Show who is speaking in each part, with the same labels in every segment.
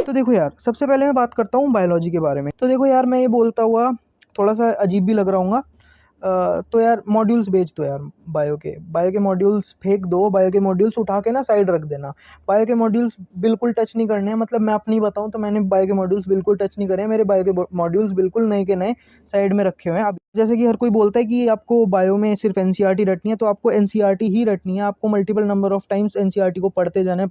Speaker 1: तो देखो यार, सबसे पहले मैं बात करता हूँ बायोलॉजी के बारे में। तो देखो यार, मैं ये बोलता हुआ थोड़ा सा अजीब भी लग रहा हूँ। तो यार मॉड्यूल्स बेच दो यार, बायो के मॉड्यूल्स फेंक दो, बायो के मॉड्यूल्स उठा के ना साइड रख देना। बायो के मॉड्यूल्स बिल्कुल टच नहीं करने हैं। मतलब मैं अपनी बताऊं तो मैंने बायो के मॉड्यूल्स बिल्कुल टच नहीं करे हैं। मेरे बायो के मॉड्यूल्स बिल्कुल नए के नए साइड में रखे हुए हैं। अब जैसे कि हर कोई बोलता है कि आपको बायो में सिर्फ एनसीईआरटी रटनी है, तो आपको एनसीईआरटी ही रटनी है। आपको multiple number of times NCERT को पढ़ते जाना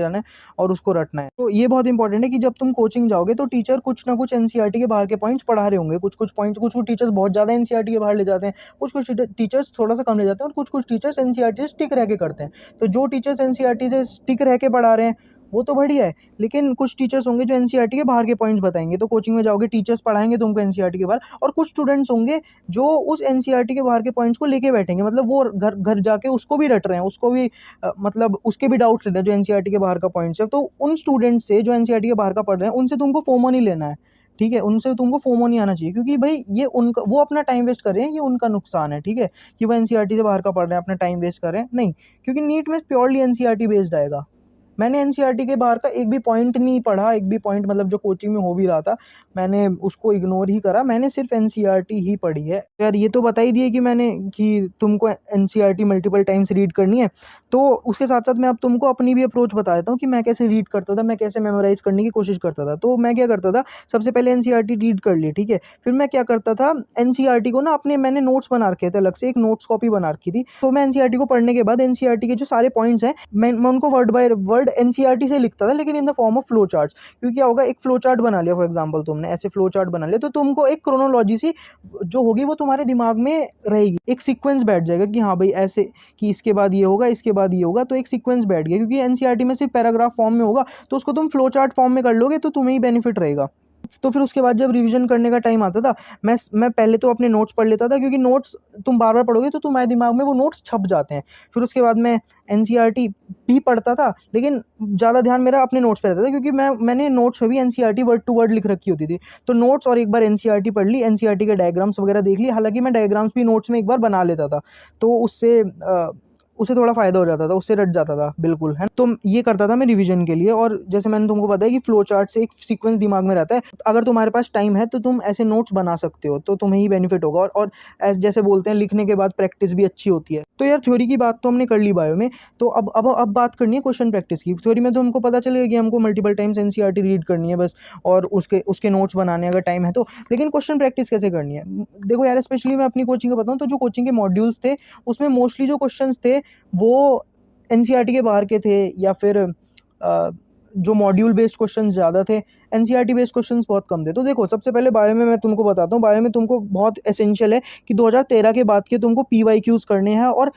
Speaker 1: है और उसको रटना है। तो ये बहुत इंपॉर्टेंट है कि जब तुम कोचिंग जाओगे तो टीचर कुछ ना कुछ एनसीईआरटी के बाहर के पॉइंट्स पढ़ा रहे होंगे। कुछ पॉइंट्स, कुछ टीचर्स बहुत ज़्यादा एनसीईआरटी के बाहर ले जाते हैं, कुछ टीचर्स थोड़ा सा कम ले जाते हैं, और कुछ टीचर्स एनसीईआरटी से स्टिक रह के करते हैं। तो जो टीचर्स एनसीईआरटी से स्टिक रह के पढ़ा रहे हैं वो तो बढ़िया है, लेकिन कुछ टीचर्स होंगे जो एनसीईआरटी के बाहर के पॉइंट्स बताएंगे। तो कोचिंग में जाओगे, टीचर्स पढ़ाएंगे तुमको एनसीईआरटी के बाहर, और कुछ स्टूडेंट्स होंगे जो उस एनसीईआरटी के बाहर के पॉइंट्स को लेके बैठेंगे। मतलब वो घर घर जाके उसको भी रट रहे हैं, उसको भी मतलब उसके भी डाउट्स लेते हैं जो एनसीईआरटी के बाहर का पॉइंट्स है। तो उन स्टूडेंट्स से जो एनसीईआरटी के बाहर का पढ़ रहे हैं, उनसे तुमको फोमो नहीं लेना है, ठीक है। उनसे तुमको फोमो नहीं आना चाहिए, क्योंकि भाई ये उनका, वो अपना टाइम वेस्ट कर रहे हैं, ये उनका नुकसान है, ठीक है। कि वो एनसीईआरटी से बाहर का पढ़ रहे हैं, अपना टाइम वेस्ट कर रहे हैं, नहीं। क्योंकि नीट में प्योरली एनसीईआरटी बेस्ड आएगा। मैंने एनसीईआरटी के बाहर का एक भी पॉइंट नहीं पढ़ा, एक भी पॉइंट, मतलब जो कोचिंग में हो भी रहा था मैंने उसको इग्नोर ही करा। मैंने सिर्फ एनसीईआरटी ही पढ़ी है। यार ये तो बता ही दिए कि मैंने कि तुमको एनसीईआरटी मल्टीपल टाइम्स रीड करनी है। तो उसके साथ साथ मैं अब तुमको अपनी भी अप्रोच बता देता हूँ कि मैं कैसे रीड करता था, मैं कैसे मेमोराइज करने की कोशिश करता था। तो मैं क्या करता था, सबसे पहले एनसीईआरटी रीड कर ली, ठीक है। फिर मैं क्या करता था, एनसीईआरटी को ना अपने, मैंने नोट्स बना रखे थे अलग से, एक नोट्स कॉपी बना रखी थी। तो मैं एनसीईआरटी को पढ़ने के बाद एनसीईआरटी के जो सारे पॉइंट्स हैं, मैं उनको वर्ड बाय वर्ड एनसीईआरटी से लिखता था, लेकिन in the form of flow charts. क्योंकि क्या होगा, एक फ्लो चार्ट बना लिया, फॉर एग्जांपल तुमने ऐसे फ्लो चार्ट बना लिया, तो तुमको एक क्रोनोलॉजी सी जो होगी वो तुम्हारे दिमाग में रहेगी, एक सीक्वेंस बैठ जाएगा कि हाँ भाई ऐसे, कि इसके बाद ये होगा, इसके बाद ये होगा, तो एक सीक्वेंस बैठ गया। क्योंकि एनसीईआरटी में सिर्फ पैराग्राफ फॉर्म में होगा, तो उसको तुम फ्लो चार्ट फॉर्म में कर लोगे तो तुम्हें ही बेनिफिट रहेगा। तो फिर उसके बाद जब रिवीजन करने का टाइम आता था, मैं पहले तो अपने नोट्स पढ़ लेता था, क्योंकि नोट्स तुम बार बार पढ़ोगे तो तुम्हारे दिमाग में वो नोट्स छप जाते हैं। फिर उसके बाद मैं एनसीईआरटी भी पढ़ता था, लेकिन ज़्यादा ध्यान मेरा अपने नोट्स पे रहता था, क्योंकि मैंने नोट्स में भी एनसीईआरटी वर्ड टू वर्ड लिख रखी होती थी। तो नोट्स और एक बार एनसीईआरटी पढ़ ली, एनसीईआरटी के डायग्राम्स वगैरह देख ली। हालांकि मैं डायग्राम्स भी नोट्स में एक बार बना लेता था, तो उससे उसे थोड़ा फ़ायदा हो जाता था, उससे रट जाता था बिल्कुल, है। तो ये करता था मैं रिवीजन के लिए। और जैसे मैंने तुमको बताया कि फ्लो चार्ट से एक सीक्वेंस दिमाग में रहता है। अगर तुम्हारे पास टाइम है तो तुम ऐसे नोट्स बना सकते हो, तो तुम्हें ही बेनिफिट होगा। और जैसे बोलते हैं, लिखने के बाद प्रैक्टिस भी अच्छी होती है। तो यार थ्योरी की बात तो हमने कर ली बायो में, तो अब बात करनी है क्वेश्चन प्रैक्टिस की। थ्योरी में तो हमको पता चलेगा कि हमको मल्टीपल टाइम्स एनसीईआरटी रीड करनी है बस, और उसके नोट्स बनाने अगर टाइम है तो। लेकिन क्वेश्चन प्रैक्टिस कैसे करनी है, देखो यार, स्पेशली मैं अपनी कोचिंग का बताऊँ तो जो कोचिंग के मॉड्यूल्स थे उसमें मोस्टली जो क्वेश्चंस थे वो एनसीईआरटी के बाहर के थे, या फिर जो मॉड्यूल बेस्ड क्वेश्चंस ज़्यादा थे, एनसीईआरटी बेस्ड क्वेश्चंस बहुत कम थे। तो देखो, सबसे पहले बायो में मैं तुमको बताता हूँ, बायो में तुमको बहुत एसेंशियल है कि 2013 के बाद के तुमको पीवाईक्यूज करने हैं, और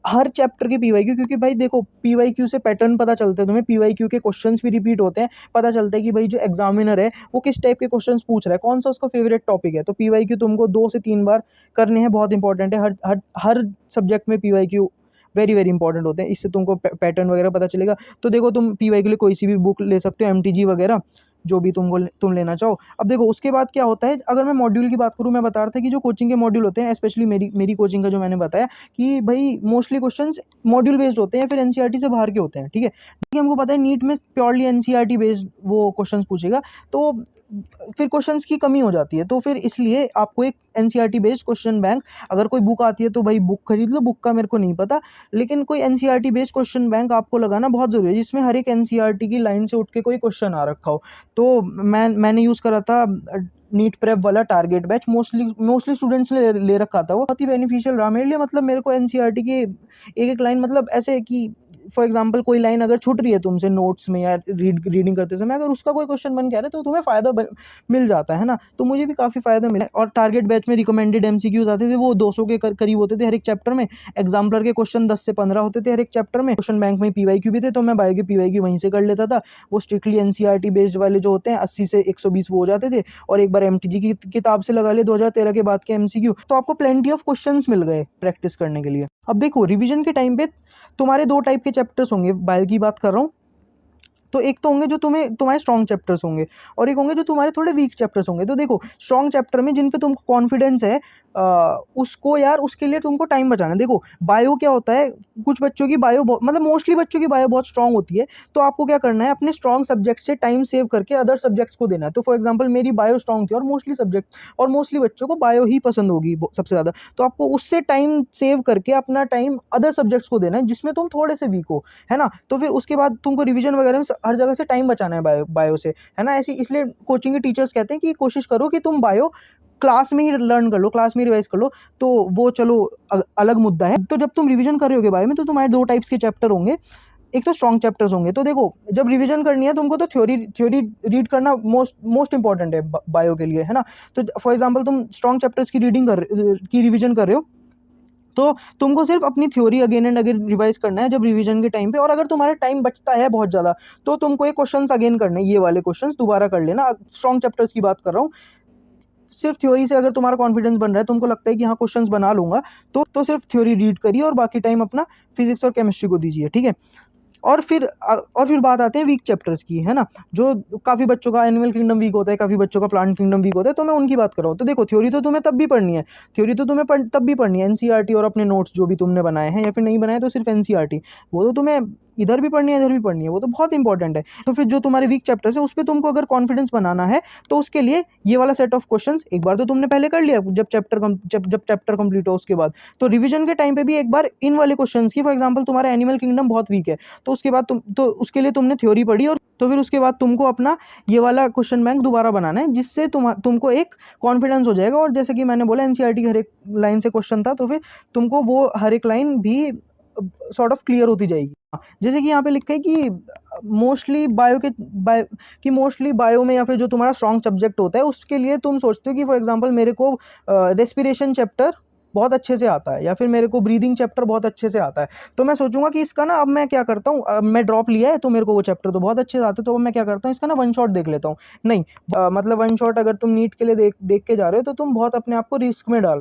Speaker 1: हर चैप्टर के पीवाईक्यू। क्योंकि भाई देखो, पीवाईक्यू से पैटर्न पता चलते हैं तुम्हें, पीवाईक्यू के क्वेश्चंस भी रिपीट होते हैं, पता चलता है कि भाई जो एग्जामिनर है वो किस टाइप के क्वेश्चंस पूछ रहा है, कौन सा उसका फेवरेट टॉपिक है। तो पीवाईक्यू तुमको 2 से 3 बार करने हैं, बहुत इंपॉर्टेंट है। हर सब्जेक्ट में पीवाईक्यू वेरी वेरी इंपॉर्टेंट होते हैं, इससे तुमको पैटर्न वगैरह पता चलेगा। तो देखो, तुम पीवाई के लिए कोई सी भी बुक ले सकते हो, एमटीजी वगैरह, जो भी तुम लेना चाहो। अब देखो, उसके बाद क्या होता है, अगर मैं मॉड्यूल की बात करूँ, मैं बता रहा था कि जो कोचिंग के मॉड्यूल होते हैं, स्पेशली मेरी कोचिंग का जो मैंने बताया, कि भाई मोस्टली क्वेश्चंस मॉड्यूल बेस्ड होते हैं, फिर एनसीईआरटी से बाहर के होते हैं, ठीक है। क्योंकि हमको पता है नीट में प्योरली एनसीईआरटी बेस्ड वो क्वेश्चंस पूछेगा, तो फिर क्वेश्चंस की कमी हो जाती है। तो फिर इसलिए आपको एक एनसीईआरटी बेस्ड क्वेश्चन बैंक, अगर कोई बुक आती है तो भाई बुक खरीद लो, बुक का मेरे को नहीं पता, लेकिन कोई एनसीईआरटी बेस्ड क्वेश्चन बैंक आपको लगाना बहुत ज़रूरी है, जिसमें हर एक एनसीईआरटी की लाइन से उठ के कोई क्वेश्चन आ रखा हो। तो मैंने यूज़ करा था नीट प्रेप वाला टारगेट बैच, मोस्टली स्टूडेंट्स ने ले रखा था, वो बहुत ही बेनिफिशियल रहा मेरे लिए। मतलब मेरे को एनसीईआरटी की एक एक लाइन, मतलब ऐसे कि फॉर एग्जांपल कोई लाइन अगर छूट रही है तुमसे नोट्स में या रीडिंग करते समय, अगर उसका कोई क्वेश्चन बन के आ रहा है तो तुम्हें फ़ायदा मिल जाता है ना। तो मुझे भी काफ़ी फ़ायदा मिला। और टारगेट बैच में रिकमेंडेड एमसीक्यूज आते थे, वो 200 के करीब होते थे हर एक चैप्टर में। एग्जाम्पलर के क्वेश्चन 10 से 15 होते थे हर एक चैप्टर में। क्वेश्चन बैंक में पीवाईक्यू भी थे, तो मैं बायो के पीवाईक्यू वहीं से कर लेता था। वो स्ट्रिक्टली एनसीईआरटी बेस्ड वाले जो होते हैं 80 से 120 वो हो जाते थे। और एक बार एमटीजी की किताब से लगा ले 2013 के बाद के एमसीक्यू, तो आपको प्लेंटी ऑफ क्वेश्चंस मिल गए प्रैक्टिस करने के लिए। अब देखो, रिवीजन के टाइम पे तुम्हारे 2 टाइप के चैप्टर्स होंगे, बायो की बात कर रहा हूँ। तो एक तो होंगे जो तुम्हारे स्ट्रॉन्ग चैप्टर्स होंगे, और एक होंगे जो तुम्हारे थोड़े वीक चैप्टर्स होंगे। तो देखो स्ट्रॉन्ग चैप्टर में जिन पे तुमको कॉन्फिडेंस है उसको यार उसके लिए तुमको टाइम बचाना है। देखो बायो क्या होता है, कुछ बच्चों की बायो मतलब मोस्टली बच्चों की बायो बहुत स्ट्रांग होती है, तो आपको क्या करना है अपने स्ट्रॉन्ग सब्जेक्ट से टाइम सेव करके अदर सब्जेक्ट्स को देना है। तो फॉर एग्जांपल मेरी बायो स्ट्रॉन्ग थी और मोस्टली बच्चों को बायो ही पसंद होगी सबसे ज़्यादा, तो आपको उससे टाइम सेव करके अपना टाइम अदर सब्जेक्ट्स को देना है जिसमें तुम थोड़े से वीक हो, है ना। तो फिर उसके बाद तुमको रिवीजन वगैरह में हर जगह से टाइम बचाना है बायो से, है ना। ऐसे इसलिए कोचिंग के टीचर्स कहते हैं कि कोशिश करो कि तुम बायो क्लास में ही लर्न कर लो, क्लास में ही रिवाइज कर लो। तो वो चलो अलग मुद्दा है। तो जब तुम रिवीजन कर रहे होगे बायो में तो तुम्हारे दो टाइप्स के चैप्टर होंगे, एक तो स्ट्रॉन्ग चैप्टर्स होंगे। तो देखो जब रिवीजन करनी है तुमको तो थ्योरी रीड करना मोस्ट इंपॉर्टेंट है बायो के लिए, है ना। तो फॉर एग्जांपल तुम स्ट्रॉन्ग चैप्टर्स की रिवीजन कर रहे हो तो तुमको सिर्फ अपनी theory again and again revise करना है जब रिवीजन के टाइम पे। और अगर तुम्हारा टाइम बचता है बहुत ज़्यादा तो तुमको ये क्वेश्चंस अगेन करने, ये वाले क्वेश्चंस दोबारा कर लेना। स्ट्रॉन्ग चैप्टर्स की बात कर रहा हूँ। सिर्फ थ्योरी से अगर तुम्हारा कॉन्फिडेंस बन रहा है, तुमको लगता है कि हाँ क्वेश्चंस बना लूंगा, तो सिर्फ थ्योरी रीड करिए और बाकी टाइम अपना फिजिक्स और केमिस्ट्री को दीजिए, ठीक है। और फिर बात आते हैं वीक चैप्टर्स की, है ना। जो काफ़ी बच्चों का एनिमल किंगडम वीक होता है, काफ़ी बच्चों का प्लांट किंगडम वीक होता है, तो मैं उनकी बात कर रहा हूँ। तो देखो थ्योरी तो तुम्हें तब भी पढ़नी है, तब भी पढ़नी है एनसीईआरटी और अपने नोट्स जो भी तुमने बनाए हैं, या फिर नहीं बनाए तो सिर्फ एनसीईआरटी, वो तो तुम्हें इधर भी पढ़नी है इधर भी पढ़नी है, वो तो बहुत इंपॉर्टेंट है। तो फिर जो तुम्हारे वीक चैप्टर्स है उस पर तुमको अगर कॉन्फिडेंस बनाना है तो उसके लिए ये वाला सेट ऑफ क्वेश्चंस एक बार तो तुमने पहले कर लिया जब चैप्टर कंप्लीट हो उसके बाद, तो रिवीजन के टाइम पे भी एक बार इन वाले क्वेश्चंस की, फॉर एग्जांपल तुम्हारा एनिमल किंगडम बहुत वीक है तो उसके बाद उसके लिए तुमने थ्योरी पढ़ी, और तो फिर उसके बाद तुमको अपना ये वाला क्वेश्चन बैंक दोबारा बनाना है जिससे तुमको एक कॉन्फिडेंस हो जाएगा। और जैसे कि मैंने बोला एनसीईआरटी की हर एक लाइन से क्वेश्चन था, तो फिर तुमको वो हर एक लाइन भी सॉर्ट ऑफ क्लियर होती जाएगी। जैसे कि यहाँ पे लिखा है कि मोस्टली बायो में या फिर जो तुम्हारा स्ट्रॉन्ग सब्जेक्ट होता है उसके लिए तुम सोचते हो कि फॉर एग्जांपल मेरे को रेस्पिरेशन चैप्टर बहुत अच्छे से आता है या फिर मेरे को ब्रीदिंग चैप्टर बहुत अच्छे से आता है, तो मैं सोचूंगा कि इसका ना अब मैं क्या करता हूँ, मैं ड्रॉप लिया है तो मेरे को वो चैप्टर तो बहुत अच्छे से आते हैं, तो अब मैं क्या करता हूँ इसका ना वन शॉट देख लेता हूँ। नहीं मतलब वन शॉट अगर तुम नीट के लिए देख के जा रहे हो तो तुम बहुत अपने आप को रिस्क में डाल